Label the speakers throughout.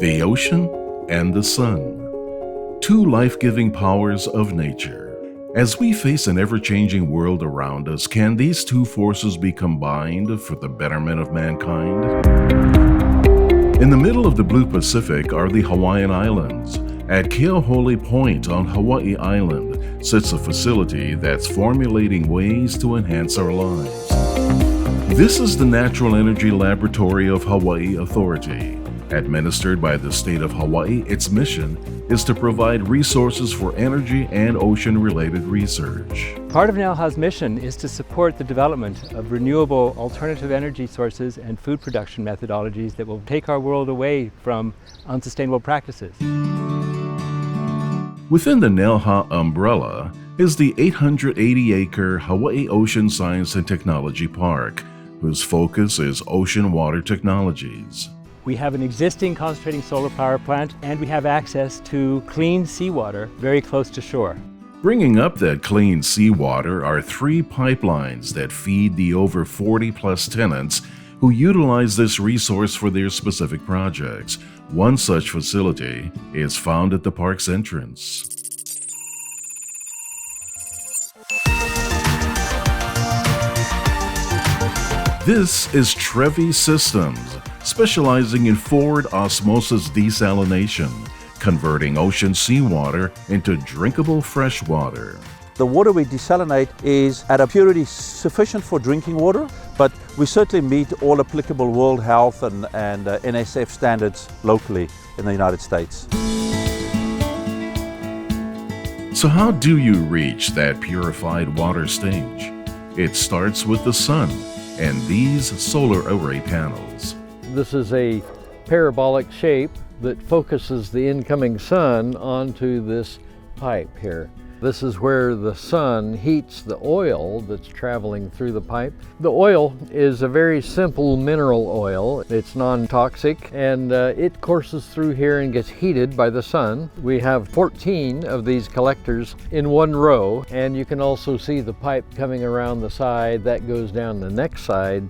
Speaker 1: the ocean and the sun, two life-giving powers of nature. As we face an ever-changing world around us, can these two forces be combined for the betterment of mankind? In the middle of the blue Pacific are the Hawaiian Islands. At Keauhole Point on Hawaii Island sits a facility that's formulating ways to enhance our lives. This is the Natural Energy Laboratory of Hawaii Authority. Administered by the state of Hawaii, its mission is to provide resources for energy and ocean-related research.
Speaker 2: Part of NELHA's mission is to support the development of renewable alternative energy sources and food production methodologies that will take our world away from unsustainable practices.
Speaker 1: Within the NELHA umbrella is the 880-acre Hawaii Ocean Science and Technology Park, whose focus is ocean water technologies.
Speaker 2: We have an existing concentrating solar power plant, and we have access to clean seawater very close to shore.
Speaker 1: Bringing up that clean seawater are 3 pipelines that feed the over 40-plus tenants who utilize this resource for their specific projects. One such facility is found at the park's entrance. This is Trevi Systems, specializing in forward osmosis desalination, converting ocean seawater into drinkable fresh water.
Speaker 3: The water we desalinate is at a purity sufficient for drinking water, but we certainly meet all applicable World Health and NSF standards locally in the United States.
Speaker 1: So how do you reach that purified water stage? It starts with the sun and these solar array panels.
Speaker 4: This is a parabolic shape that focuses the incoming sun onto this pipe here. This is where the sun heats the oil that's traveling through the pipe. The oil is a very simple mineral oil. It's non-toxic, and it courses through here and gets heated by the sun. We have 14 of these collectors in one row, and you can also see the pipe coming around the side. That goes down the next side.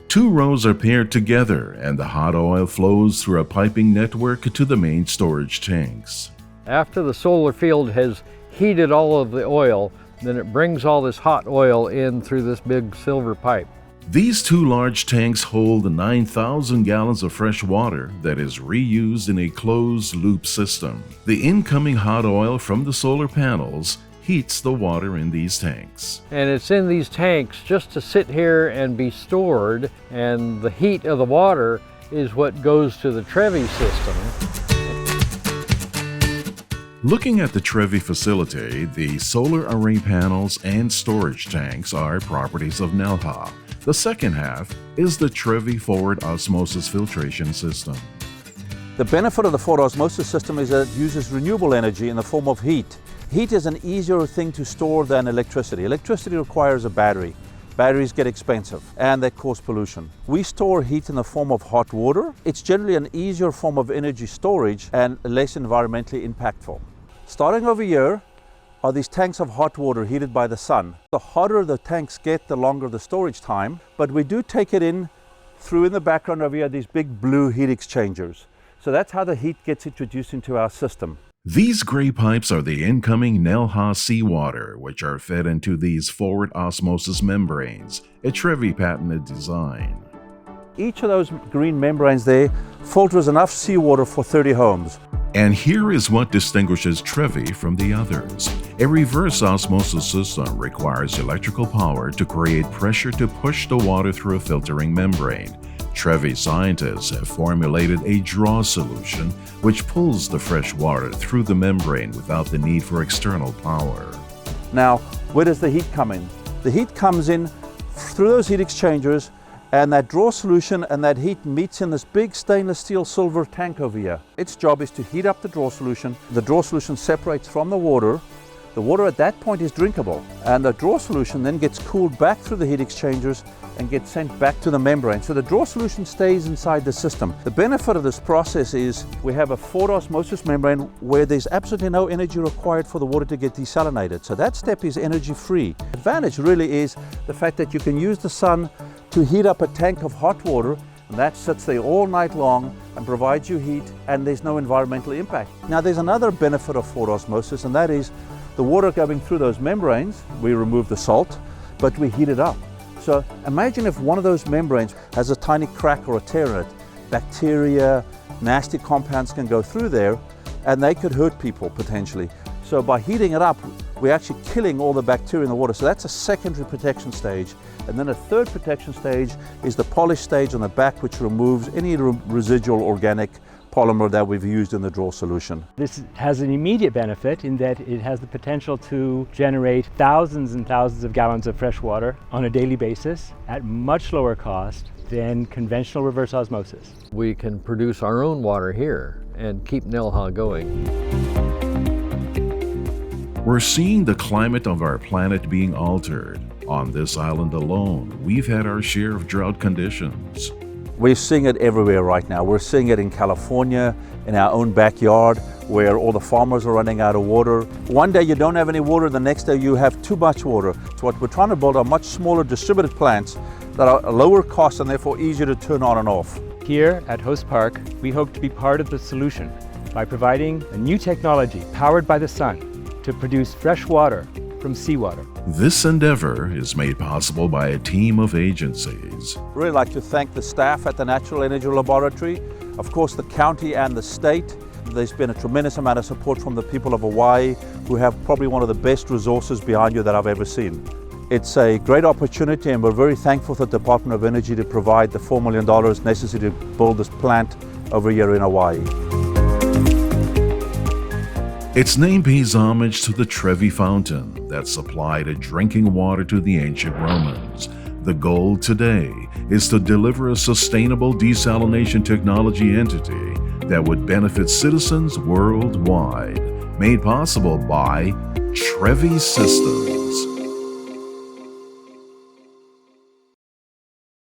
Speaker 1: 2 rows are paired together, and the hot oil flows through a piping network to the main storage tanks.
Speaker 4: After the solar field has heated all of the oil, then it brings all this hot oil in through this big silver pipe.
Speaker 1: These 2 large tanks hold 9,000 gallons of fresh water that is reused in a closed-loop system. The incoming hot oil from the solar panels heats the water in these tanks.
Speaker 4: And it's in these tanks just to sit here and be stored, and the heat of the water is what goes to the Trevi system.
Speaker 1: Looking at the Trevi facility, the solar array panels and storage tanks are properties of NELHA. The second half is the Trevi forward osmosis filtration system.
Speaker 3: The benefit of the forward osmosis system is that it uses renewable energy in the form of heat. Heat is an easier thing to store than electricity. Electricity requires a battery. Batteries get expensive and they cause pollution. We store heat in the form of hot water. It's generally an easier form of energy storage and less environmentally impactful. Starting over here are these tanks of hot water heated by the sun. The hotter the tanks get, the longer the storage time, but we do take it in through in the background over here, these big blue heat exchangers. So that's how the heat gets introduced into our system.
Speaker 1: These gray pipes are the incoming NELHA seawater, which are fed into these forward osmosis membranes, a Trevi patented design.
Speaker 3: Each of those green membranes there filters enough seawater for 30 homes.
Speaker 1: And here is what distinguishes Trevi from the others. A reverse osmosis system requires electrical power to create pressure to push the water through a filtering membrane. Trevi scientists have formulated a draw solution which pulls the fresh water through the membrane without the need for external power.
Speaker 3: Now, where does the heat come in? The heat comes in through those heat exchangers, and that draw solution and that heat meets in this big stainless steel silver tank over here. Its job is to heat up the draw solution. The draw solution separates from the water. The water at that point is drinkable, and the draw solution then gets cooled back through the heat exchangers and gets sent back to the membrane. So the draw solution stays inside the system. The benefit of this process is we have a forward osmosis membrane where there's absolutely no energy required for the water to get desalinated. So that step is energy free. The advantage really is the fact that you can use the sun to heat up a tank of hot water And that sits there all night long and provides you heat, and there's no environmental impact. Now there's another benefit of forward osmosis, and that is the water going through those membranes, we remove the salt, but we heat it up. So imagine if one of those membranes has a tiny crack or a tear in it. Bacteria, nasty compounds can go through there, and they could hurt people potentially. So by heating it up, we're actually killing all the bacteria in the water. So that's a secondary protection stage. And then a third protection stage is the polish stage on the back, which removes any residual organic polymer that we've used in the draw solution.
Speaker 2: This has an immediate benefit in that it has the potential to generate thousands and thousands of gallons of fresh water on a daily basis at much lower cost than conventional reverse osmosis.
Speaker 4: We can produce our own water here and keep Nelha going.
Speaker 1: We're seeing the climate of our planet being altered. On this island alone, we've had our share of drought conditions.
Speaker 3: We're seeing it everywhere right now. We're seeing it in California, in our own backyard, where all the farmers are running out of water. One day you don't have any water, the next day you have too much water. So what we're trying to build are much smaller distributed plants that are lower cost and therefore easier to turn on and off.
Speaker 2: Here at Host Park, we hope to be part of the solution by providing a new technology powered by the sun to produce fresh water from seawater.
Speaker 1: This endeavor is made possible by a team of agencies.
Speaker 3: Really like to thank the staff at the Natural Energy Laboratory, of course the county and the state. There's been a tremendous amount of support from the people of Hawaii, who have probably one of the best resources behind you that I've ever seen. It's a great opportunity, and we're very thankful to the Department of Energy to provide the $4 million necessary to build this plant over here in Hawaii.
Speaker 1: Its name pays homage to the Trevi fountain that supplied drinking water to the ancient Romans. The goal today is to deliver a sustainable desalination technology entity that would benefit citizens worldwide, made possible by Trevi Systems.